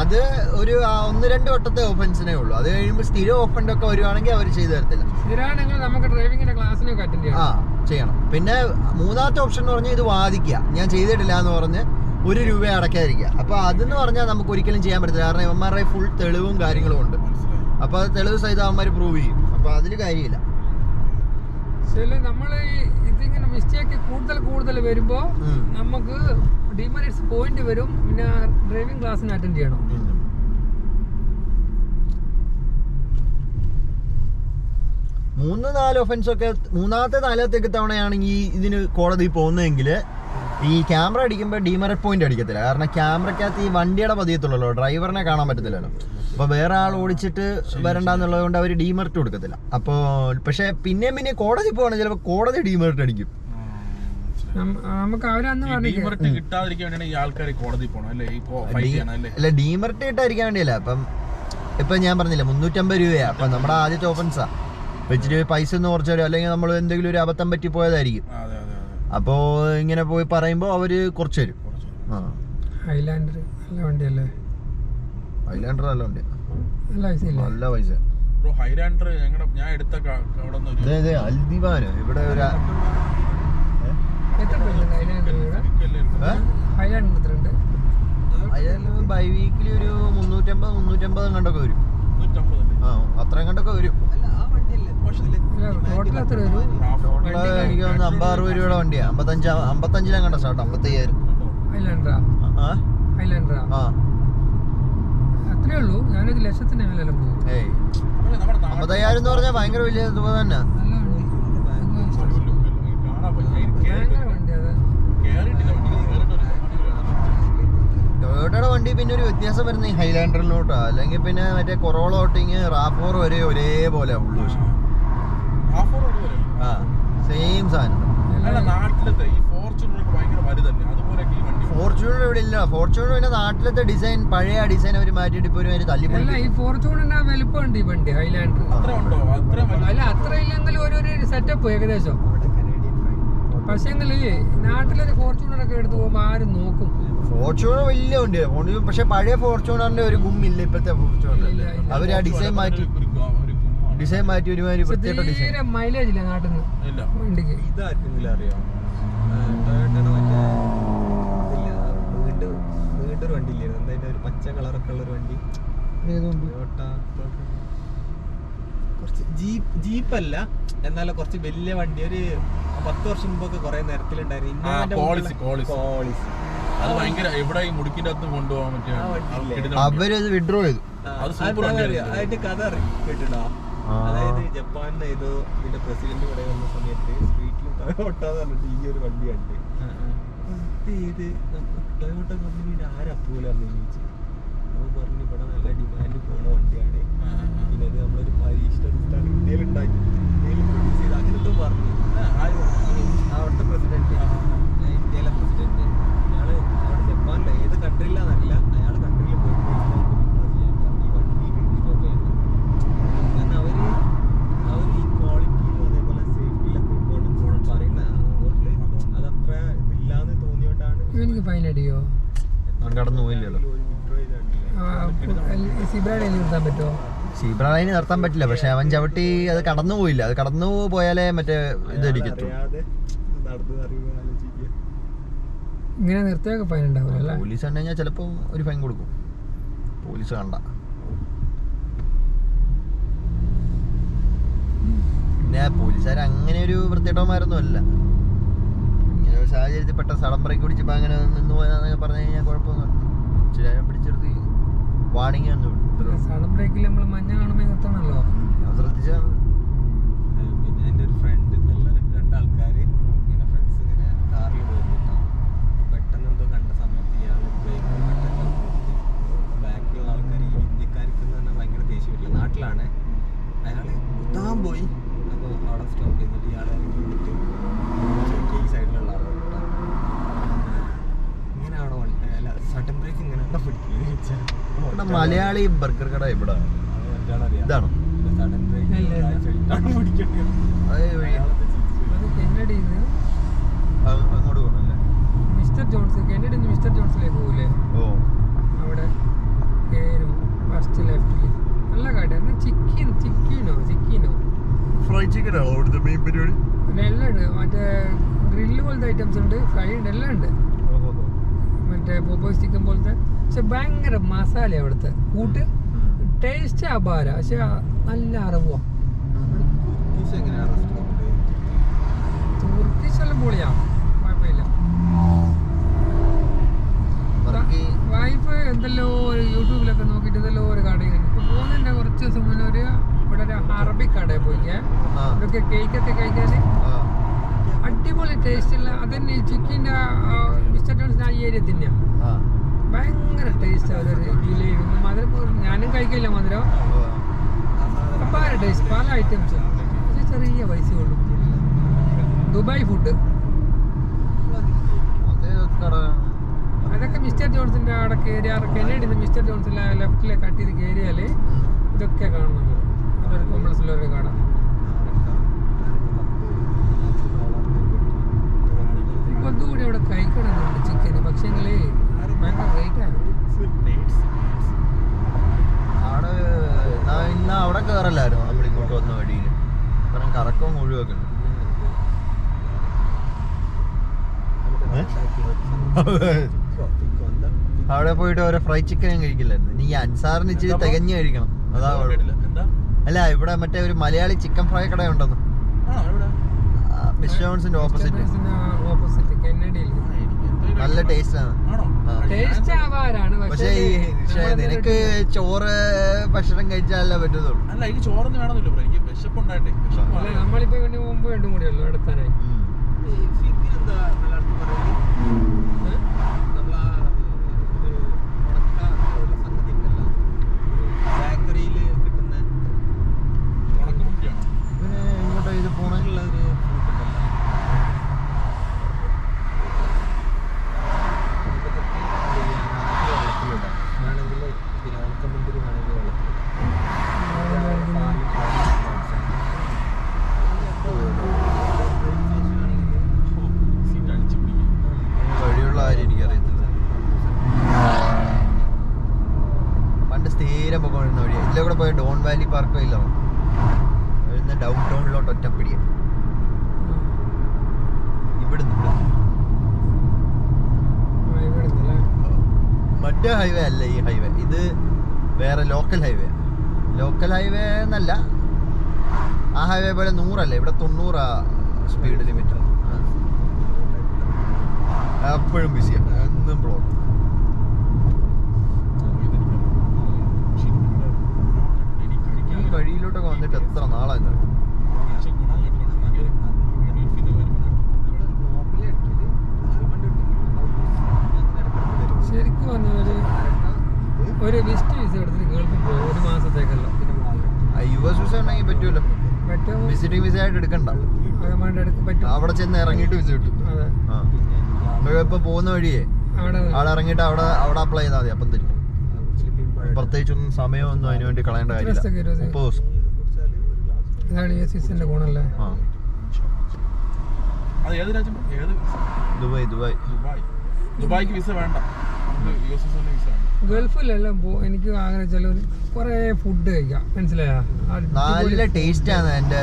അത് ഒരു 1-2 വട്ടത്തെ ഓഫൻസിനേ ഉള്ളൂ. അത് കഴിയുമ്പോൾ സ്ഥിരം ഓഫൻഡ് ഒക്കെ വരുവാണെങ്കിൽ അവർ ചെയ്തു തരത്തില്ല. നമുക്ക് ഡ്രൈവിംഗിന്റെ ക്ലാസ്സിനൊക്കെ അറ്റൻഡ് ചെയ്യണം. പിന്നെ മൂന്നാമത്തെ ഓപ്ഷൻ എന്ന് പറഞ്ഞാൽ ഇത് വാദിക്കുക, ഞാൻ ചെയ്തിട്ടില്ല എന്ന് പറഞ്ഞ് 1 രൂപ അടയ്ക്കാതിരിക്കുക. അപ്പൊ അതെന്ന് പറഞ്ഞാൽ നമുക്ക് ഒരിക്കലും ചെയ്യാൻ പറ്റില്ല. കാരണം ഇവന്മാരുടെ ഫുൾ തെളിവും കാര്യങ്ങളും ഉണ്ട്. അപ്പൊ അത് തെളിവ് സഹിതം അവന്മാർ പ്രൂവ് ചെയ്യും. അപ്പൊ അതിൽ കാര്യമില്ല. നമ്മൾ ഇതിങ്ങനെ മിസ്റ്റേക്ക് കൂടുതൽ വരുമ്പോ നമുക്ക് ഡിമെറിറ്റ്സ് പോയിന്റ് വരും. പിന്നെ ഡ്രൈവിംഗ് ക്ലാസ്സിന് അറ്റൻഡ് ചെയ്യണം. മൂന്നാമത്തെ 4-ാമത്തെ തവണയാണെങ്കിൽ ഇതിന് കോടതി പോകുന്നതെങ്കിൽ ഈ ക്യാമറ അടിക്കുമ്പോൾ ഡിമെറിറ്റ് പോയിന്റ് അടിക്കത്തില്ല. കാരണം ക്യാമറക്കകത്ത് ഈ വണ്ടിയുടെ പതിയത്തുള്ളല്ലോ, ഡ്രൈവറിനെ കാണാൻ പറ്റത്തില്ലല്ലോ. അപ്പോൾ വേറെ ആൾ ഓടിച്ചിട്ട് വരണ്ടെന്നുള്ളത് കൊണ്ട് അവർ ഡിമെറിറ്റ് കൊടുക്കത്തില്ല. അപ്പോൾ പക്ഷെ പിന്നെ കോടതി പോകണം, ചിലപ്പോൾ കോടതി ഡിമെറിറ്റ് അടിക്കും. അല്ല, ഡിമെറിറ്റ് കിട്ടാതിരിക്കാൻ വേണ്ടിയല്ല. ഇപ്പം ഞാൻ പറഞ്ഞില്ല 350 രൂപയാണ്. അപ്പം നമ്മുടെ ആദ്യത്തെ ഓഫൻസാ വെച്ചിട്ട് പൈസ ഒന്ന് കുറച്ച് തരും. അല്ലെങ്കിൽ നമ്മൾ എന്തെങ്കിലും ഒരു അബദ്ധം പറ്റി പോയതായിരിക്കും. അപ്പോ ഇങ്ങനെ പോയി പറയുമ്പോ അവര് കുറച്ച് തരും. ഹൈലാൻഡർ നല്ല വണ്ടിയല്ലേ? ഹൈലാൻഡർ നല്ല വണ്ടിയാ, നല്ല പൈസ. അൽദിവാന് ഇവിടെ ഒരു ബൈ വീക്കിലി ഒരു 350 കണ്ടൊക്കെ വരും. അത്രയും കണ്ടൊക്കെ വരും. എനിക്ക് 50-60 രൂപയുടെ വണ്ടിയാ. 55 കണ്ട സ്റ്റാർട്ട്. 55,000. അത്രേ ഉള്ളൂ. ഞാനൊരു ലക്ഷത്തിന് മേലെ പോകും. 55,000 എന്ന് പറഞ്ഞാൽ ഭയങ്കര വലിയ തുക തന്നെ. ടൊയോട്ടയുടെ വണ്ടി പിന്നെ ഒരു വ്യത്യാസം വരുന്ന ഈ ഹൈലാൻഡറിലോട്ടാ. അല്ലെങ്കിൽ പിന്നെ മറ്റേ കൊറോള തൊട്ടിങ് RAV4 വരെ ഒരേപോലെ ഉള്ളു. സെയിം സാധനം. ഫോർച്യൂണർ ഇവിടെ ഇല്ല. ഫോർച്യൂണർ പിന്നെ നാട്ടിലത്തെ ഡിസൈൻ, പഴയ ഡിസൈൻ അവർ മാറ്റിയിട്ട് ഇപ്പൊ ഒരു തല്ലിപ്പൊളി. ഈ ഫോർച്യൂണറിന്റെ വലുപ്പമുണ്ട് ഈ വണ്ടി ഹൈലാൻഡർ. അല്ല, അത്ര ഇല്ലെങ്കിലും ഒരു സെറ്റപ്പ് ഏകദേശം. പക്ഷേ നാട്ടിലൊരു ഫോർച്യൂണറൊക്കെ എടുത്ത് പോകുമ്പോ ആരും നോക്കും. ഫോർച്യൂണർ വലിയ വണ്ടിയാണ്. പക്ഷെ പഴയ ഫോർച്യൂണറിന്റെ ഒരു ഗുമ്മില്ല ഇപ്പത്തെ ഫോർച്യൂണർ. അവര് ആ ഡിസൈൻ മാറ്റി ഒരുമാതിരി പ്രത്യേക ഡിസൈൻ. മൈലേജ് ഇല്ല നാട്ടിൽ നിന്ന് വണ്ടിക്ക്. ഇതാർക്കെങ്കിലും അറിയാം? വീണ്ടൊരു വണ്ടി ഇല്ലായിരുന്നു, എന്താ ഒരു പച്ച കളറൊക്കെ ഉള്ളൊരു വണ്ടി. കുറച്ച് ജീപ്പല്ല, എന്നാലും കുറച്ച് വലിയ വണ്ടി. ഒരു 10 വർഷം മുമ്പൊക്കെ കുറെ നേരത്തിലുണ്ടായിരുന്നു. അവരത് വിഡ്രോ ചെയ്തു. അതിന്റെ കഥ കേട്ടിട്ടുണ്ടോ? അതായത് ജപ്പാനിൽ ഏതോ ഇതിന്റെ പ്രസിഡന്റ് ഇവിടെ വന്ന സമയത്ത് സ്ട്രീറ്റിൽ ടൊയോട്ടാന്ന് പറഞ്ഞിട്ട് ഈ ഒരു വണ്ടി കണ്ട് ഇത് ടൊയോട്ട കമ്പനിയുടെ ആരപ്പോലെ ചോദിച്ചു. നമ്മൾ പറഞ്ഞു ഇവിടെ നല്ല ഡിമാൻഡ് പോണ വണ്ടിയാണ്, പിന്നെ ഇത് നമ്മളൊരു പരീക്ഷണ ഇന്ത്യയിൽ ഉണ്ടാക്കി ഇന്ത്യയിൽ പ്രൊഡ്യൂസ് ചെയ്ത് അങ്ങനത്തെ പറഞ്ഞു. അവിടുത്തെ പ്രസിഡന്റ്, ഇന്ത്യയിലെ പ്രസിഡന്റ്, അയാള് അവിടെ ജപ്പാനിലെ ഏത് കൺട്രിയിലാന്നറിയില്ല, അയാൾ കൺട്രിയിൽ പോയിട്ട് ഈ വണ്ടി സ്റ്റോപ്പ് ചെയ്യുന്നത്. കാരണം അവർ ഈ ക്വാളിറ്റിയിലും അതേപോലെ സേഫ്റ്റിയിലൊക്കെ ഇമ്പോർട്ടൻസ് പറയുന്ന അതുകൊണ്ട് അതത്ര ഇതില്ലാന്ന് തോന്നിയോണ്ടാണ്. എനിക്ക് ഫൈൻ അടിയോ? കടന്നു പോയില്ലല്ലോ. സീബ്ര ലൈന് നിർത്താൻ പറ്റില്ല. പക്ഷെ അവൻ ചവിട്ടി അത് കടന്നു പോയില്ല. അത് കടന്നു പോയാലേ മറ്റേ ഇതടിക്കത്തുള്ളൂ. ഇങ്ങനെ നിർത്തിയൊക്കെ ഫൈൻ ഉണ്ടാവില്ല. പോലീസ് കണ്ടു കഴിഞ്ഞാൽ ചിലപ്പോ ഒരു ഫൈൻ കൊടുക്കും. പോലീസ് കണ്ട പിന്നെ പോലീസുകാർ അങ്ങനെ ഒരു വൃത്തിയിട്ടവന്മാരൊന്നും അല്ല. ഇങ്ങനെ ഒരു സാഹചര്യത്തിൽ പെട്ട സഡൻ ബ്രേക്ക് പിടിച്ചപ്പോ അങ്ങനെ നിന്ന് പോയെന്നൊക്കെ പറഞ്ഞു കഴിഞ്ഞാൽ കുഴപ്പമൊന്നും പിടിച്ചെടുത്ത് വാണിംഗ് ഒന്നും. സഡൻ ബ്രേക്കിൽ നമ്മൾ മഞ്ഞ കാണുമ്പോൾ നിർത്തണല്ലോ. ഞാൻ ശ്രദ്ധിച്ചാണ്. പിന്നെ എൻ്റെ ഒരു ഫ്രണ്ട് ഉണ്ടല്ലോ, 2 ആൾക്കാർ ഇങ്ങനെ ഫ്രണ്ട്സ് ഇങ്ങനെ കാറിൽ പോയിട്ടുണ്ടാവും. പെട്ടെന്ന് എന്തോ കണ്ട സമയത്ത് ഇയാൾ ബ്രേക്ക് പെട്ടെന്ന് ബാക്കിലുള്ള ആൾക്കാർ ഈ ഇന്ത്യക്കാർക്ക് തന്നെ ഭയങ്കര ദേഷ്യം വരില്ല. നാട്ടിലാണ് അയാൾ കുത്താൻ പോയി. അപ്പോൾ അവിടെ സ്റ്റോപ്പ് ചെയ്തിട്ട് ഇയാളെ ഇറങ്ങി വിട്ടിട്ട് ഈ സൈഡിലുള്ള ആളെ ഇങ്ങനെയാണോ അല്ല സഡൻ ബ്രേക്ക് ഇങ്ങനെയാണോ പിടിക്കുന്നത്? മലയാളി ബർഗർ കട ഇവിടെ ഇതാണോ? സഡൻ ബ്രേക്ക് പിടിക്കേണ്ടി അങ്ങോട്ട് പോകണല്ലേ? മിസ്റ്റർ ജോൺസ്, കെന്നഡിന്ന് മിസ്റ്റർ ജോൺസിലേക്ക് പോകൂലേ? ഓ, അവിടെ ചിക്കനാണോ അവിടുത്തെ മെയിൻ പരിപാടി? പിന്നെ എല്ലാം ഉണ്ട്. മറ്റേ ഗ്രില്ല് പോലത്തെ ഐറ്റംസ് ഉണ്ട്, ഫ്രൈ ഉണ്ട്, എല്ലാം ഉണ്ട്. മറ്റേ പോപ്പോയ്സ് ചിക്കൻ പോലത്തെ. പക്ഷെ ഭയങ്കര മസാല അവിടുത്തെ കൂട്ട്. ടേസ്റ്റ് അപാര, പക്ഷെ നല്ല അറിവാ. തുർക്കിഷ് എല്ലാം പൊളിയാ, കുഴപ്പമില്ല. വൈഫ് എന്തെല്ലോ യൂട്യൂബിലൊക്കെ നോക്കിയിട്ട് ഇതെല്ലോ ഒരു കടയിൽ ഇപ്പൊ പോകുന്നതിന്റെ കുറച്ച് ദിവസം മുന്നേ ഇവിടെ ഒരു അറബിക് കടയിൽ പോയിക്കേ. ഇതൊക്കെ കേക്കൊക്കെ കഴിക്കാന് അടിപൊളി ടേസ്റ്റ് ഉള്ള അതന്നെ. ഈ ചിക്കൻ്റെ മിസ്റ്റർ ജോൺസിന് ഈ ഏരിയ തന്നെയാ. ഭയങ്കര ടേസ്റ്റ്. അതൊരു ജിലേബി മധുരം ഞാനും കഴിക്കില്ല മധുരം. പല ടേസ്റ്റ്, പല ഐറ്റംസ്. പക്ഷെ ചെറിയ പൈസ ഉള്ളൂ. ദുബായ് ഫുഡ് അതൊക്കെ മിസ്റ്റർ ജോൺസിന്റെ അവിടെ കയറിയ കെന്നഡിന്ന് മിസ്റ്റർ ജോൺസിന്റെ ലെഫ്റ്റിലെ കട്ട് ചെയ്ത് കയറിയാല് ഇതൊക്കെ കാണണം. അതൊരു കോംപ്ലക്സിലൊരു കട. ഒന്നുകൂടി അവിടെ കഴിക്കണമെന്നുണ്ട് ചിക്കന്. പക്ഷേങ്കില് ഭയങ്കര റേറ്റ് ആണ് അവിടെ. ഇന്ന് അവിടെ കയറല്ലായിരുന്നു നമ്മൾ ഇങ്ങോട്ട് വന്ന വഴിയിൽ. കാരണം കറക്കം ഒഴിവാക്കണം. അവിടെ പോയിട്ട് ഓരോ ഫ്രൈ ചിക്കനും കഴിക്കില്ലായിരുന്നു. നീ അൻസാറിന് ഇച്ചിരി തികഞ്ഞു കഴിക്കണം. അതാ അല്ല, ഇവിടെ മറ്റേ ഒരു മലയാളി ചിക്കൻ ഫ്രൈ കട ഉണ്ടെന്ന്. മിസ്റ്റർ ജോൺസിന്റെ ഓപ്പോസിറ്റ്. നല്ല ടേസ്റ്റ് ആണ്. പക്ഷേ നിനക്ക് ചോറ് ഭക്ഷണം കഴിച്ചാലേ പറ്റുന്നുള്ളൂ. അല്ല, എനിക്ക് ചോറൊന്നും വേണമെന്നില്ല ബ്രോ. എനിക്ക് വിശപ്പുണ്ടായിട്ടേ. നമ്മളിപ്പോ മുമ്പ് രണ്ടും കൂടിയല്ലോ എടുത്താനായി. ഡോൺ വാലി പാർക്ക് ഇല്ല, ഡൗൺ ടൗണിലോട്ട് ഒറ്റപ്പിടിയ. ഇവിടുന്ന് മറ്റേ ഹൈവേ അല്ല ഈ ഹൈവേ. ഇത് വേറെ ലോക്കൽ ഹൈവേ. ലോക്കൽ ഹൈവേ എന്നല്ല, ആ ഹൈവേ പോലെ 100 ഇവിടെ 90 സ്പീഡ് ലിമിറ്റ്. എപ്പോഴും ബിസിയാണ്, എന്നും ബ്ലോക്ക്. വഴിയിലോട്ടൊക്കെ വന്നിട്ട് എത്ര നാളായിരുന്നു. ശരിക്കും പറഞ്ഞ ഒരു വിസിറ്റ് വിസ എടുത്തിട്ട് ഗൾഫിൽ പോകും 1 മാസത്തേക്കല്ല. US വിസ ഉണ്ടെങ്കിൽ പറ്റുമല്ലോ. വിസിറ്റിംഗ് വിസ ആയിട്ട് എടുക്കണ്ട, അവിടെ ചെന്ന് ഇറങ്ങിയിട്ട് വിസ കിട്ടും. ഇപ്പൊ പോകുന്ന വഴിയേ അവിടെ ഇറങ്ങിയിട്ട് അവിടെ അപ്ലൈ ചെയ്താൽ മതി. അപ്പം തരും. പ്രത്യേകിച്ചൊന്നും സമയമൊന്നും അതിനു വേണ്ടി കളയേണ്ട കാര്യമില്ല. 30 ദിവസം. ദുബായ്ക്ക് വിസ വേണ്ട. ഗൾഫിലെല്ലാം എനിക്ക് അങ്ങനെ ചില കുറെ ഫുഡ് കഴിക്കാം, മനസ്സിലായ? നല്ല ടേസ്റ്റ് ആണ്. എന്റെ